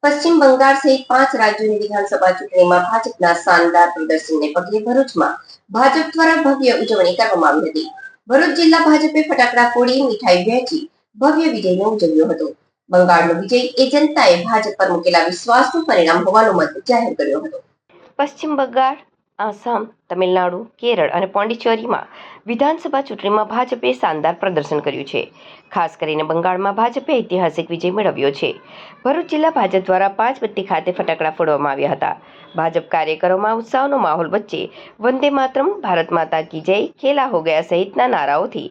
પશ્ચિમ બંગાળ સહિત 5 રાજ્યોની વિધાનસભા ચૂંટણીમાં ભાજપના શાનદાર પ્રદર્શનને પગલે ભરૂચમાં ભાજપ દ્વારા ભવ્ય ઉજવણી કરવામાં આવી હતી. ભરૂચ જિલ્લા ભાજપે ફટાકડા ફોડી મીઠાઈ વહેંચી ભવ્ય વિજયને ઉજવ્યો હતો. બંગાળનો વિજય એ જનતાએ ભાજપ પર મૂકેલા વિશ્વાસનું પરિણામ હોવાનો મત જાહેર કર્યો હતો. પશ્ચિમ બંગાળ, આસામ, તમિલનાડુ, કેરળ અને પોંડિચેરીમાં વિધાનસભા ચૂંટણીમાં ભાજપે શાનદાર પ્રદર્શન કર્યું છે. ખાસ કરીને બંગાળમાં ભાજપે ઐતિહાસિક વિજય મેળવ્યો છે. ભરૂચ જિલ્લા ભાજપ દ્વારા પાંચબત્તી ખાતે ફટાકડા ફોડવામાં આવ્યા હતા. ભાજપ કાર્યકરોમાં ઉત્સાહનો માહોલ વચ્ચે વંદે માતરમ, ભારત માતા કી જય, ખેલા હો ગયા સહિતના નારાઓથી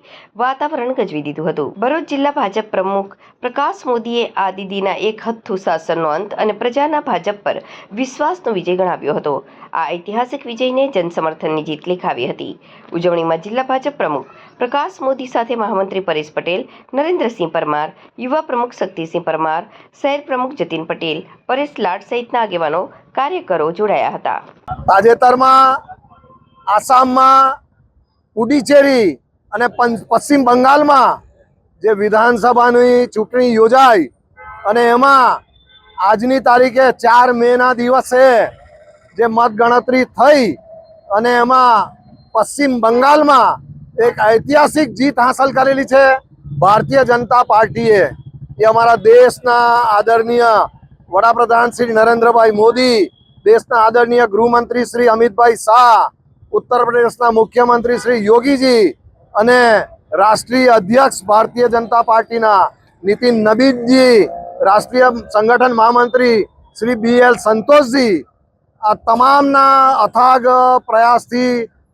વાતાવરણ ગજવી દીધું હતું. ભરૂચ જિલ્લા ભાજપ પ્રમુખ પ્રકાશ મોદીએ આ દીદીના એક હથ્થુ શાસનનો અંત અને પ્રજાના ભાજપ પર વિશ્વાસનો વિજય ગણાવ્યો હતો. આ ઐતિહાસિક વિજયને જનસમર્થનની જીત લેખાવી હતી. ઉજવણીમાં જિલ્લા ભાજપ પ્રમુખ પ્રકાશ મોદી સાથે મહામંત્રી પરેશ પટેલ, નરેન્દ્રસિંહ પરમાર, યુવા પ્રમુખ શક્તિસિંહ પરમાર, શહેર પ્રમુખ જતીન પટેલ, પરેશ લાડ સહિતના આગેવાનો, કાર્યકરો જોડાયા હતા. તાજેતરમાં આસામમાં, પુડુચેરી અને પશ્ચિમ બંગાળમાં જે વિધાનસભાની ચૂંટણી યોજાઈ અને એમાં આજની તારીખે 4 મેના દિવસે જે મતગણતરી થઈ અને એમાં પશ્ચિમ બંગાળમાં એક ઐતિહાસિક જીત હાંસલ કરેલી છે ભારતીય જનતા પાર્ટીએ. એ અમારા દેશના આદરણીય વડાપ્રધાન શ્રી નરેન્દ્રભાઈ મોદી, દેશના આદરણીય ગૃહમંત્રી શ્રી અમિતભાઈ શાહ, ઉત્તર પ્રદેશના મુખ્યમંત્રી શ્રી યોગીજી અને રાષ્ટ્રીય અધ્યક્ષ ભારતીય જનતા પાર્ટીના નીતિન નબીનજી, રાષ્ટ્રીય સંગઠન મહામંત્રી શ્રી BL સંતોષજી, આ તમામના અથાગ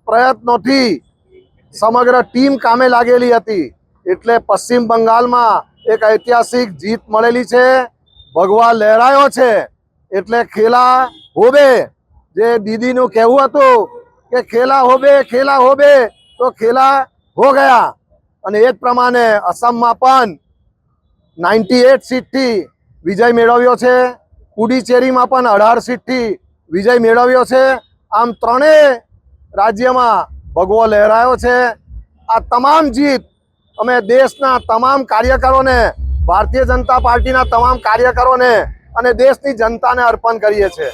પ્રયત્નોથી સમગ્ર ટીમ કામે લાગેલી હતી. એટલે પશ્ચિમ બંગાળમાં એક ઐતિહાસિક જીત મળેલી છે. ભગવા લહેરાયો છે. એટલે ખેલા હોબે, જે દીદીનું કહેવું હતું કે ખેલા હોબે તો ખેલા હો ગયા. અને એ જ પ્રમાણે અસમમાં પણ 98 સીટથી વિજય મેળવ્યો છે. પુડુચેરીમાં પણ 18 સીટથી વિજય મેળવ્યો છે. આમ ત્રણેય રાજ્યમાં ભગવો લહેરાયો છે. આ તમામ જીત અમે દેશના તમામ કાર્યકરોને, ભારતીય જનતા પાર્ટીના તમામ કાર્યકરોને અને દેશની જનતાને અર્પણ કરીએ છીએ.